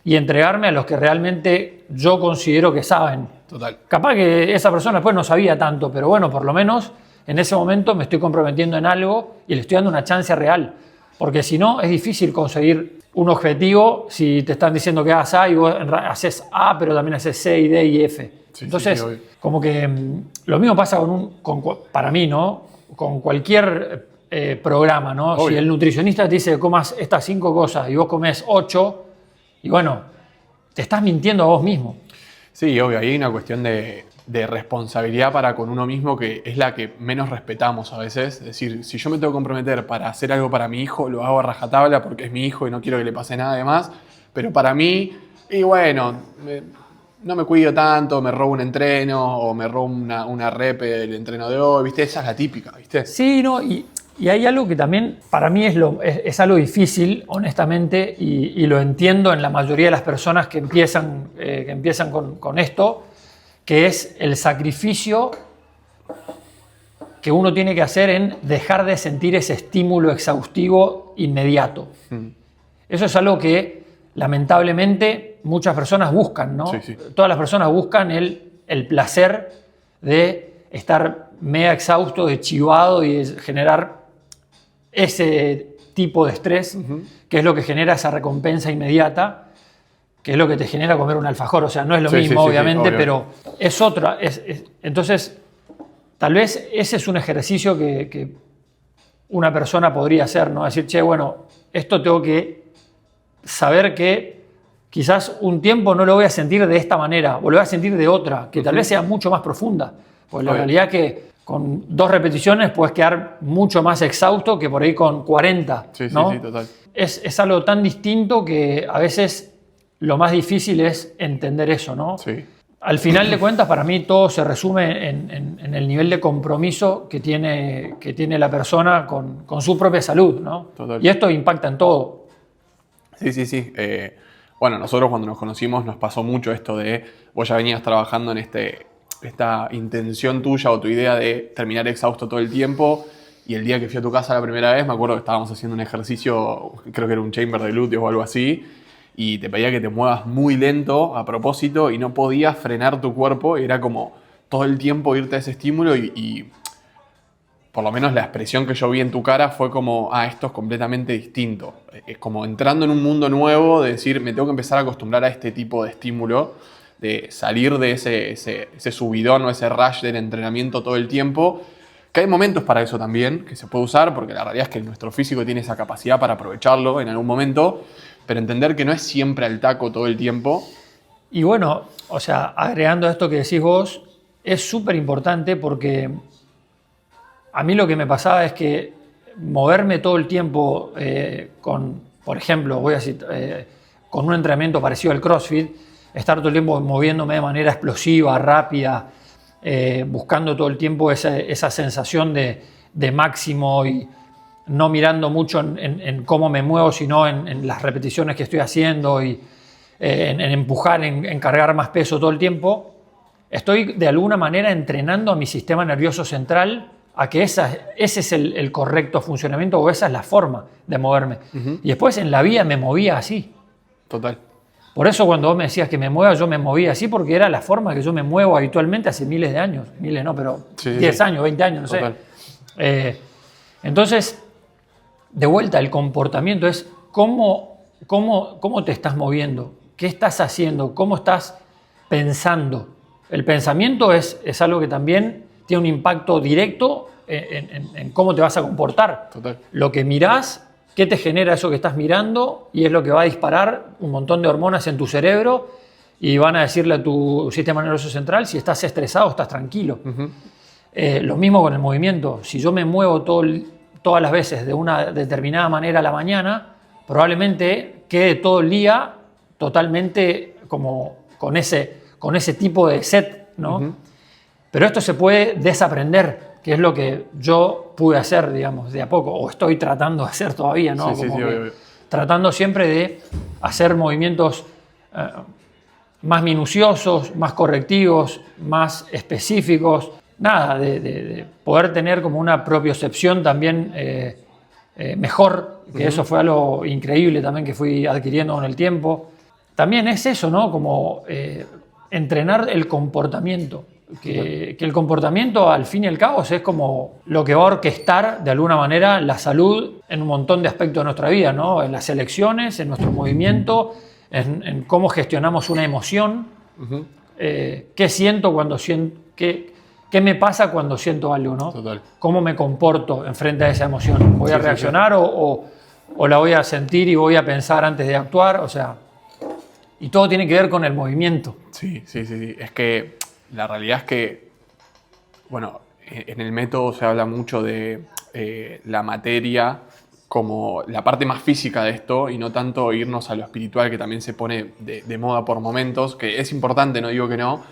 y entregarme a los que realmente yo considero que saben. Total. Capaz que esa persona después no sabía tanto, pero bueno, por lo menos en ese momento me estoy comprometiendo en algo y le estoy dando una chance real. Porque si no, es difícil conseguir un objetivo si te están diciendo que hagas A y vos haces A, pero también haces C y D y F. Sí, entonces, como que lo mismo pasa para mí, ¿no? Con cualquier programa, ¿no? Obvio. Si el nutricionista te dice que comas estas 5 cosas y vos comes 8, y bueno, te estás mintiendo a vos mismo. Sí, obvio, ahí hay una cuestión de responsabilidad para con uno mismo que es la que menos respetamos a veces. Es decir, si yo me tengo que comprometer para hacer algo para mi hijo, lo hago a rajatabla porque es mi hijo y no quiero que le pase nada de más, pero para mí, y bueno, no me cuido tanto, me robo un entreno o me robo una rep del entreno de hoy, ¿viste? Esa es la típica, ¿viste? Sí, no, y hay algo que también para mí es algo difícil, honestamente, y lo entiendo en la mayoría de las personas que empiezan con esto, que es el sacrificio que uno tiene que hacer en dejar de sentir ese estímulo exhaustivo inmediato. Eso es algo que lamentablemente muchas personas buscan, ¿no? Sí, sí. Todas las personas buscan el placer de estar mega exhausto, de chivado y de generar ese tipo de estrés, que es lo que genera esa recompensa inmediata, que es lo que te genera comer un alfajor. O sea, no es lo mismo, obviamente, pero es otra. Entonces, tal vez ese es un ejercicio que una persona podría hacer, ¿no? Decir, che, bueno, esto tengo que saber que quizás un tiempo no lo voy a sentir de esta manera, o lo voy a sentir de otra, que tal vez sea mucho más profunda. Pues la realidad es que con 2 repeticiones puedes quedar mucho más exhausto que por ahí con 40. Sí, ¿no? sí, total. Es algo tan distinto que a veces lo más difícil es entender eso, ¿no? Sí. Al final de cuentas, para mí todo se resume en el nivel de compromiso que tiene la persona con su propia salud, ¿no? Total. Y esto impacta en todo. Sí, sí, sí. Bueno, nosotros cuando nos conocimos nos pasó mucho esto de vos ya venías trabajando en esta intención tuya o tu idea de terminar exhausto todo el tiempo, y el día que fui a tu casa la primera vez me acuerdo que estábamos haciendo un ejercicio, creo que era un chamber de glúteos o algo así, y te pedía que te muevas muy lento a propósito y no podías frenar tu cuerpo, y era como todo el tiempo irte a ese estímulo y por lo menos la expresión que yo vi en tu cara fue como, esto es completamente distinto. Es como entrando en un mundo nuevo, de decir, me tengo que empezar a acostumbrar a este tipo de estímulo, de salir de ese subidón o ese rush del entrenamiento todo el tiempo. Que hay momentos para eso también, que se puede usar, porque la realidad es que nuestro físico tiene esa capacidad para aprovecharlo en algún momento, pero entender que no es siempre al taco todo el tiempo. Y bueno, o sea, agregando a esto que decís vos, es súper importante porque a mí lo que me pasaba es que moverme todo el tiempo por ejemplo, voy a decir, con un entrenamiento parecido al CrossFit, estar todo el tiempo moviéndome de manera explosiva, rápida, buscando todo el tiempo esa sensación de máximo y no mirando mucho en cómo me muevo, sino en las repeticiones que estoy haciendo y en empujar, en cargar más peso todo el tiempo, estoy de alguna manera entrenando a mi sistema nervioso central a que ese es el correcto funcionamiento o esa es la forma de moverme. Y después en la vida me movía así. Total. Por eso cuando vos me decías que me mueva, yo me movía así porque era la forma que yo me muevo habitualmente hace miles de años. Miles no, pero 10 años, 20 años, no Total. sé. Entonces, de vuelta, el comportamiento es cómo te estás moviendo, qué estás haciendo, cómo estás pensando. El pensamiento es algo que también tiene un impacto directo en cómo te vas a comportar. Total. Lo que mirás, qué te genera eso que estás mirando, y es lo que va a disparar un montón de hormonas en tu cerebro y van a decirle a tu sistema nervioso central si estás estresado o estás tranquilo. Lo mismo con el movimiento. Si yo me muevo todas las veces de una determinada manera a la mañana, probablemente quede todo el día totalmente como con ese tipo de set, ¿no? Pero esto se puede desaprender, que es lo que yo pude hacer, digamos, de a poco, o estoy tratando de hacer todavía, ¿no? Sí, obvio. Tratando siempre de hacer movimientos más minuciosos, más correctivos, más específicos. Nada, de poder tener como una propiocepción también mejor, que eso fue algo increíble también que fui adquiriendo con el tiempo. También es eso, ¿no? Como entrenar el comportamiento. Que el comportamiento, al fin y al cabo, es como lo que va a orquestar de alguna manera la salud en un montón de aspectos de nuestra vida, ¿no? En las elecciones, en nuestro movimiento, en cómo gestionamos una emoción, qué siento cuando siento, qué me pasa cuando siento algo, ¿no? Total. Cómo me comporto enfrente a esa emoción. ¿Voy a reaccionar o la voy a sentir y voy a pensar antes de actuar? O sea, y todo tiene que ver con el movimiento. Sí. Es que la realidad es que, bueno, en el método se habla mucho de la materia como la parte más física de esto y no tanto irnos a lo espiritual, que también se pone de moda por momentos, que es importante, no digo que no,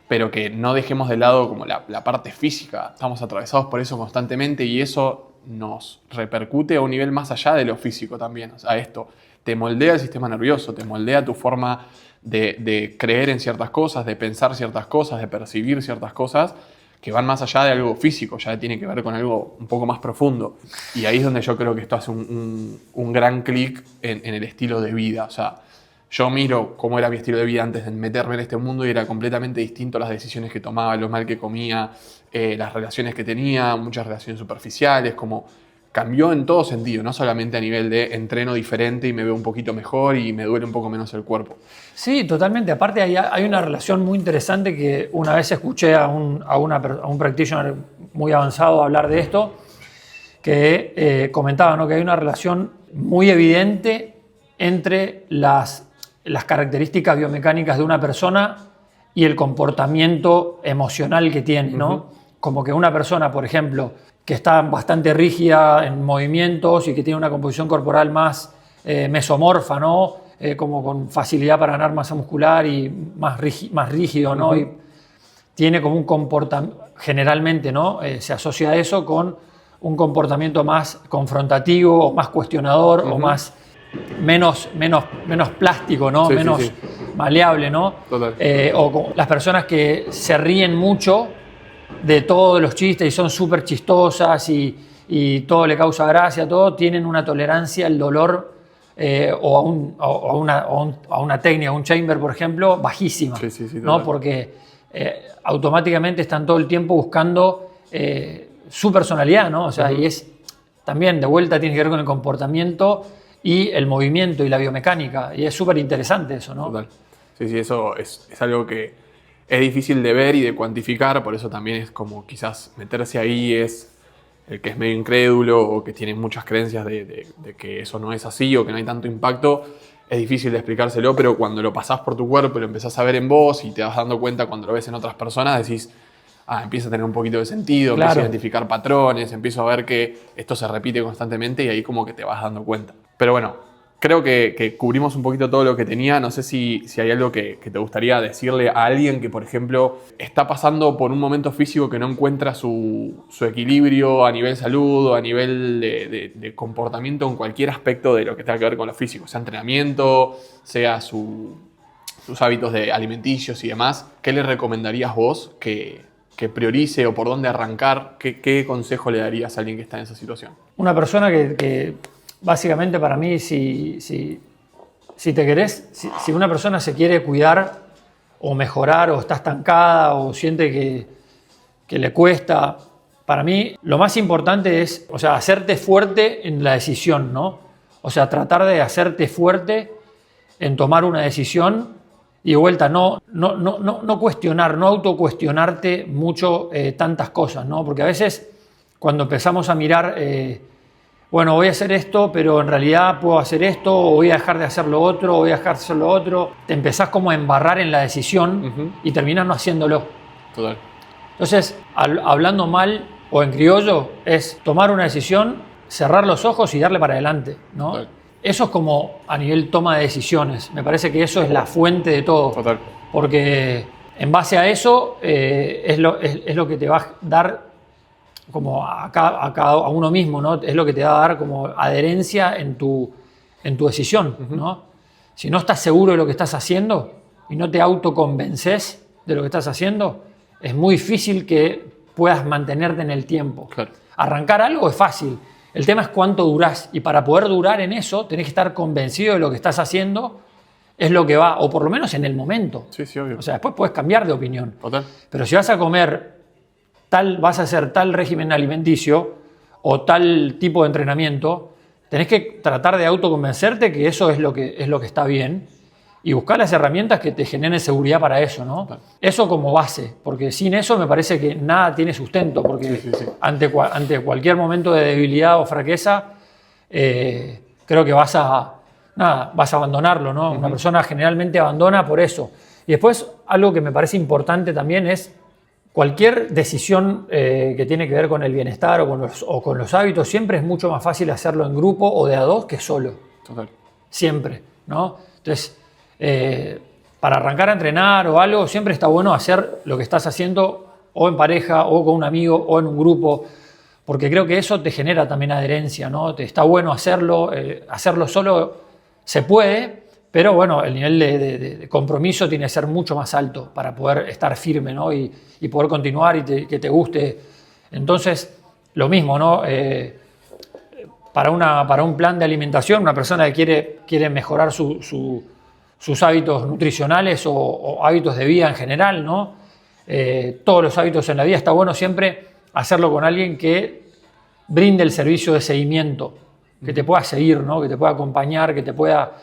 pero que no dejemos de lado como la parte física. Estamos atravesados por eso constantemente y eso nos repercute a un nivel más allá de lo físico también. O sea, esto te moldea el sistema nervioso, te moldea tu forma de creer en ciertas cosas, de pensar ciertas cosas, de percibir ciertas cosas, que van más allá de algo físico, ya tiene que ver con algo un poco más profundo. Y ahí es donde yo creo que esto hace un gran clic en el estilo de vida. O sea, yo miro cómo era mi estilo de vida antes de meterme en este mundo y era completamente distinto a las decisiones que tomaba, lo mal que comía, las relaciones que tenía, muchas relaciones superficiales, como cambió en todo sentido, no solamente a nivel de entreno diferente y me veo un poquito mejor y me duele un poco menos el cuerpo. Sí, totalmente. Aparte hay una relación muy interesante que una vez escuché a un practitioner muy avanzado hablar de esto, que comentaba, ¿no?, que hay una relación muy evidente entre las características biomecánicas de una persona y el comportamiento emocional que tiene, ¿no? Como que una persona, por ejemplo, que está bastante rígida en movimientos y que tiene una composición corporal más mesomorfa, ¿no? Como con facilidad para ganar masa muscular y más rígido, ¿no? Y tiene como un comportamiento, generalmente, ¿no? Se asocia a eso con un comportamiento más confrontativo o más cuestionador o menos plástico, ¿no? Menos maleable, ¿no? Total. O las personas que se ríen mucho de todos los chistes y son súper chistosas y todo le causa gracia, todo, tienen una tolerancia al dolor o a una técnica, un chamber, por ejemplo, bajísima, ¿no? Porque automáticamente están todo el tiempo buscando su personalidad, ¿no? O sea, y es también, de vuelta, tiene que ver con el comportamiento y el movimiento y la biomecánica, y es súper interesante eso, ¿no? Total. Sí, eso es algo que es difícil de ver y de cuantificar, por eso también es como quizás meterse ahí es el que es medio incrédulo o que tiene muchas creencias de que eso no es así o que no hay tanto impacto, es difícil de explicárselo, pero cuando lo pasás por tu cuerpo y lo empezás a ver en vos y te vas dando cuenta cuando lo ves en otras personas, decís, empieza a tener un poquito de sentido, claro, empiezo a identificar patrones, empiezo a ver que esto se repite constantemente y ahí como que te vas dando cuenta. Pero bueno, creo que cubrimos un poquito todo lo que tenía. No sé si hay algo que te gustaría decirle a alguien que, por ejemplo, está pasando por un momento físico que no encuentra su equilibrio a nivel salud o a nivel de comportamiento en cualquier aspecto de lo que tenga que ver con lo físico, sea entrenamiento, sea sus hábitos alimenticios y demás. ¿Qué le recomendarías vos que priorice o por dónde arrancar? ¿Qué consejo le darías a alguien que está en esa situación? Una persona que básicamente, para mí, si te querés, si una persona se quiere cuidar o mejorar o está estancada o siente que le cuesta, para mí lo más importante es, o sea, hacerte fuerte en la decisión, ¿no? O sea, tratar de hacerte fuerte en tomar una decisión y de vuelta, no cuestionar, no autocuestionarte mucho tantas cosas, ¿no? Porque a veces cuando empezamos a mirar, bueno, voy a hacer esto, pero en realidad puedo hacer esto, o voy a dejar de hacer lo otro, o voy a dejar de hacer lo otro, te empezás como a embarrar en la decisión y terminás no haciéndolo. Total. Entonces, hablando mal o en criollo, es tomar una decisión, cerrar los ojos y darle para adelante, ¿no? Total. Eso es como a nivel toma de decisiones. Me parece que eso es la fuente de todo. Total. Porque en base a eso es lo que te va a dar como a uno mismo, ¿no? Es lo que te va a dar como adherencia en tu decisión, ¿no? Si no estás seguro de lo que estás haciendo y no te autoconvences de lo que estás haciendo, es muy difícil que puedas mantenerte en el tiempo. Claro. Arrancar algo es fácil. El tema es cuánto durás. Y para poder durar en eso, tenés que estar convencido de lo que estás haciendo es lo que va, o por lo menos en el momento. Sí, obvio. O sea, después puedes cambiar de opinión. Total. Pero si vas a hacer tal régimen alimenticio o tal tipo de entrenamiento, tenés que tratar de autoconvencerte que eso es lo que está bien y buscar las herramientas que te generen seguridad para eso, ¿no? Claro. Eso como base, porque sin eso me parece que nada tiene sustento, porque ante cualquier momento de debilidad o fraqueza, creo que vas a abandonarlo, ¿no? Una persona generalmente abandona por eso. Y después, algo que me parece importante también es cualquier decisión que tiene que ver con el bienestar o con los hábitos, siempre es mucho más fácil hacerlo en grupo o de a dos que solo. Total. Siempre, ¿no? Entonces, para arrancar a entrenar o algo, siempre está bueno hacer lo que estás haciendo o en pareja o con un amigo o en un grupo, porque creo que eso te genera también adherencia, ¿no? Está bueno hacerlo, hacerlo solo se puede, pero bueno, el nivel de compromiso tiene que ser mucho más alto para poder estar firme, ¿no? Y poder continuar y que te guste. Entonces, lo mismo, ¿no? Para un plan de alimentación, una persona que quiere mejorar sus hábitos nutricionales o hábitos de vida en general, ¿no? Todos los hábitos en la vida, está bueno siempre hacerlo con alguien que brinde el servicio de seguimiento, que te pueda seguir, ¿no? Que te pueda acompañar, que te pueda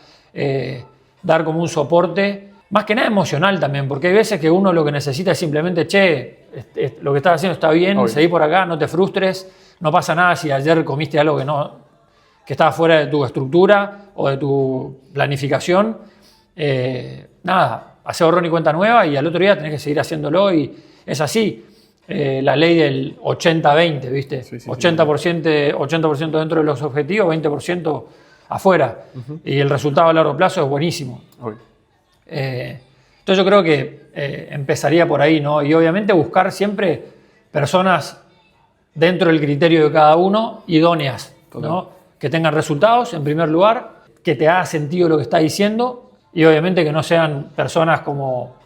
dar como un soporte, más que nada emocional también, porque hay veces que uno lo que necesita es simplemente, lo que estás haciendo está bien, seguí por acá, no te frustres, no pasa nada si ayer comiste algo que estaba fuera de tu estructura o de tu planificación, nada, hacé borrón y cuenta nueva y al otro día tenés que seguir haciéndolo y es así. La ley del 80-20, ¿viste? Sí, 80% dentro de los objetivos, 20% afuera. Y el resultado a largo plazo es buenísimo. Entonces yo creo que empezaría por ahí, ¿no? Y obviamente buscar siempre personas dentro del criterio de cada uno, idóneas, ¿no? Que tengan resultados, en primer lugar, que te haga sentido lo que está diciendo y obviamente que no sean personas como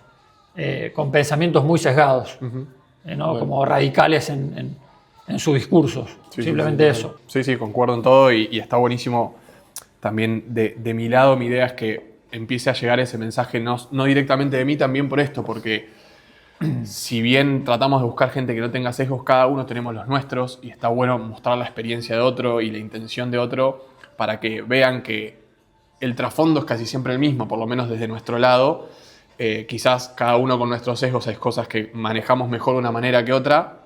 con pensamientos muy sesgados. ¿No? Como radicales en sus discursos. Simplemente eso. Sí, concuerdo en todo y está buenísimo. También de mi lado, mi idea es que empiece a llegar ese mensaje no directamente de mí, también por esto, porque si bien tratamos de buscar gente que no tenga sesgos, cada uno tenemos los nuestros y está bueno mostrar la experiencia de otro y la intención de otro para que vean que el trasfondo es casi siempre el mismo, por lo menos desde nuestro lado. Quizás cada uno con nuestros sesgos hay cosas que manejamos mejor de una manera que otra,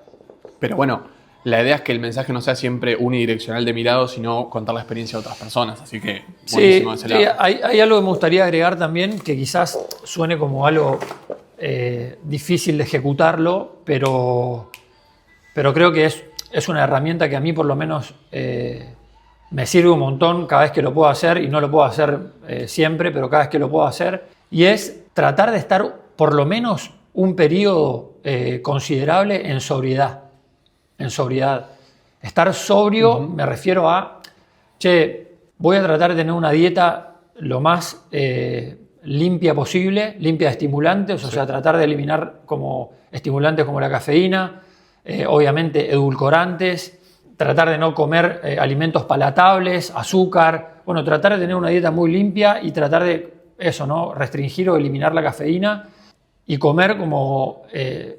pero bueno, la idea es que el mensaje no sea siempre unidireccional de mi lado, sino contar la experiencia de otras personas, así que buenísimo de ese lado. Hay algo que me gustaría agregar también, que quizás suene como algo difícil de ejecutarlo, pero creo que es una herramienta que a mí por lo menos me sirve un montón cada vez que lo puedo hacer, y no lo puedo hacer siempre, pero cada vez que lo puedo hacer, y es tratar de estar por lo menos un periodo considerable en sobriedad. Estar sobrio, me refiero a, voy a tratar de tener una dieta lo más limpia posible, limpia de estimulantes, o sea, tratar de eliminar como estimulantes como la cafeína, obviamente edulcorantes, tratar de no comer alimentos palatables, azúcar, bueno, tratar de tener una dieta muy limpia y tratar de eso, ¿no? Restringir o eliminar la cafeína y comer como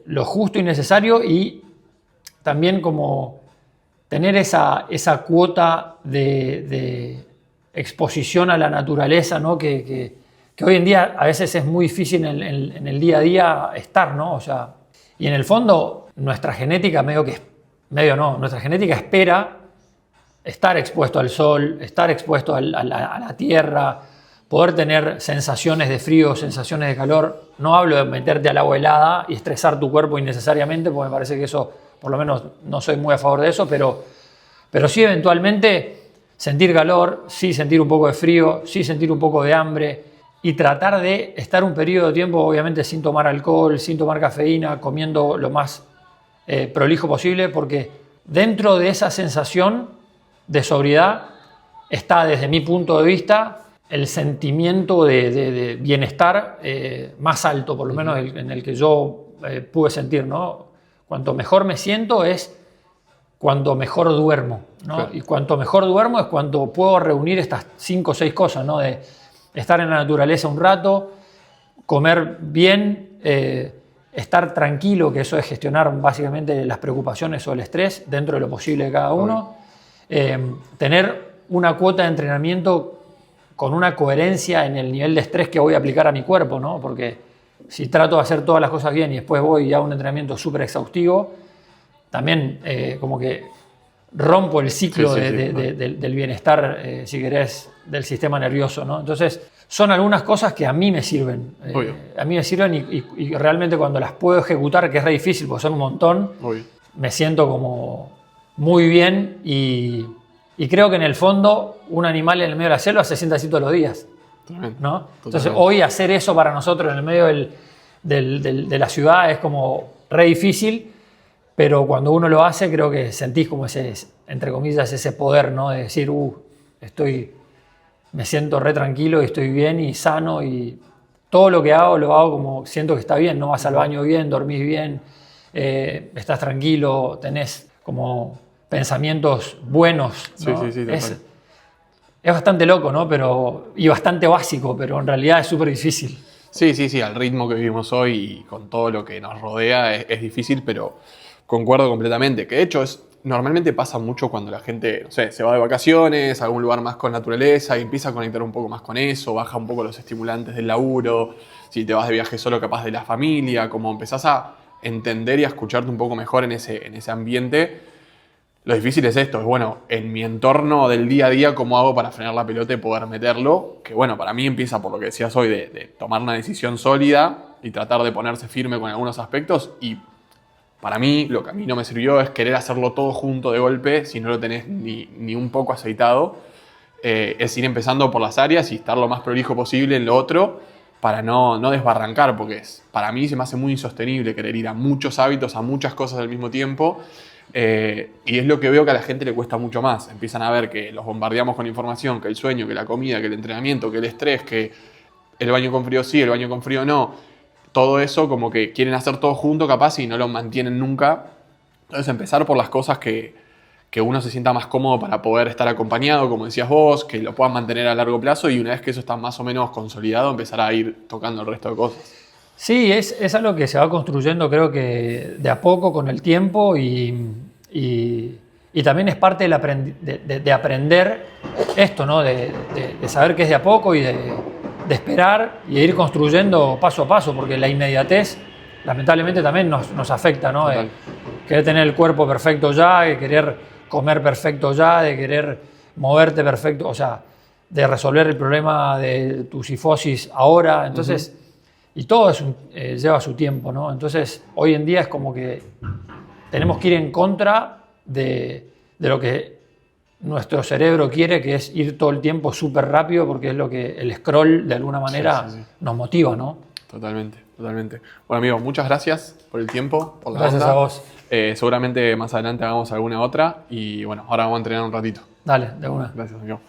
lo justo y necesario, y también como tener esa cuota de exposición a la naturaleza, ¿no? Que hoy en día a veces es muy difícil en el día a día estar, ¿no? O sea, y en el fondo nuestra genética nuestra genética espera estar expuesto al sol, estar expuesto a la tierra, poder tener sensaciones de frío, sensaciones de calor. No hablo de meterte al agua helada y estresar tu cuerpo innecesariamente, porque me parece que eso, por lo menos no soy muy a favor de eso, pero sí eventualmente sentir calor, sí sentir un poco de frío, sí sentir un poco de hambre, y tratar de estar un periodo de tiempo, obviamente sin tomar alcohol, sin tomar cafeína, comiendo lo más prolijo posible, porque dentro de esa sensación de sobriedad está, desde mi punto de vista, el sentimiento de bienestar más alto, por lo menos en el que yo pude sentir, ¿no? Cuanto mejor me siento es cuanto mejor duermo, ¿no? Claro. Y cuanto mejor duermo es cuando puedo reunir estas 5 o 6 cosas, ¿no? De estar en la naturaleza un rato, comer bien, estar tranquilo, que eso es gestionar básicamente las preocupaciones o el estrés dentro de lo posible de cada uno, tener una cuota de entrenamiento con una coherencia en el nivel de estrés que voy a aplicar a mi cuerpo, ¿no? Porque si trato de hacer todas las cosas bien y después voy a un entrenamiento súper exhaustivo, también como que rompo el ciclo Sí, sí, sí, del bienestar, si querés, del sistema nervioso, ¿no? Entonces, son algunas cosas que a mí me sirven. Obvio. A mí me sirven y realmente cuando las puedo ejecutar, que es re difícil porque son un montón, Obvio. me siento como muy bien y creo que en el fondo un animal en el medio de la selva se siente así todos los días, Totalmente. ¿no? Entonces, Totalmente. hoy hacer eso para nosotros en el medio de la ciudad es como re difícil, pero cuando uno lo hace creo que sentís como ese, entre comillas, ese poder, ¿no? De decir, me siento re tranquilo y estoy bien y sano y todo lo que hago lo hago como siento que está bien, ¿no? Vas al baño bien, dormís bien, estás tranquilo, tenés como pensamientos buenos, ¿no? Sí, total. Es bastante loco, ¿no? Y bastante básico, pero en realidad es súper difícil. Sí, al ritmo que vivimos hoy y con todo lo que nos rodea es difícil, pero concuerdo completamente. Que de hecho normalmente pasa mucho cuando la gente, no sé, se va de vacaciones a algún lugar más con naturaleza y empieza a conectar un poco más con eso, baja un poco los estimulantes del laburo, si te vas de viaje solo capaz de la familia, como empezás a entender y a escucharte un poco mejor en ese ambiente. Lo difícil es esto, es bueno, en mi entorno del día a día, ¿cómo hago para frenar la pelota y poder meterlo? Que bueno, para mí empieza por lo que decías hoy, de tomar una decisión sólida y tratar de ponerse firme con algunos aspectos. Y para mí, lo que a mí no me sirvió es querer hacerlo todo junto de golpe, si no lo tenés ni un poco aceitado. Es ir empezando por las áreas y estar lo más prolijo posible en lo otro para no desbarrancar, porque para mí se me hace muy insostenible querer ir a muchos hábitos, a muchas cosas al mismo tiempo. Y es lo que veo que a la gente le cuesta mucho más. Empiezan a ver que los bombardeamos con información, que el sueño, que la comida, que el entrenamiento, que el estrés, que el baño con frío sí, el baño con frío no. Todo eso como que quieren hacer todo junto capaz y no lo mantienen nunca. Entonces empezar por las cosas que uno se sienta más cómodo para poder estar acompañado, como decías vos, que lo puedan mantener a largo plazo y una vez que eso está más o menos consolidado empezar a ir tocando el resto de cosas. Sí, es algo que se va construyendo creo que de a poco con el tiempo y también es parte de aprender esto, ¿no? De saber que es de a poco y de esperar y de ir construyendo paso a paso, porque la inmediatez lamentablemente también nos afecta, ¿no? De querer tener el cuerpo perfecto ya, de querer comer perfecto ya, de querer moverte perfecto, o sea, de resolver el problema de tu sifosis ahora, entonces... Y todo lleva su tiempo, ¿no? Entonces, hoy en día es como que tenemos que ir en contra de lo que nuestro cerebro quiere, que es ir todo el tiempo súper rápido, porque es lo que el scroll, de alguna manera, sí. Nos motiva, ¿no? Totalmente. Bueno, amigo, muchas gracias por el tiempo, por la Gracias onda. A vos. Seguramente más adelante hagamos alguna otra y bueno, ahora vamos a entrenar un ratito. Dale, de una. Gracias, amigo.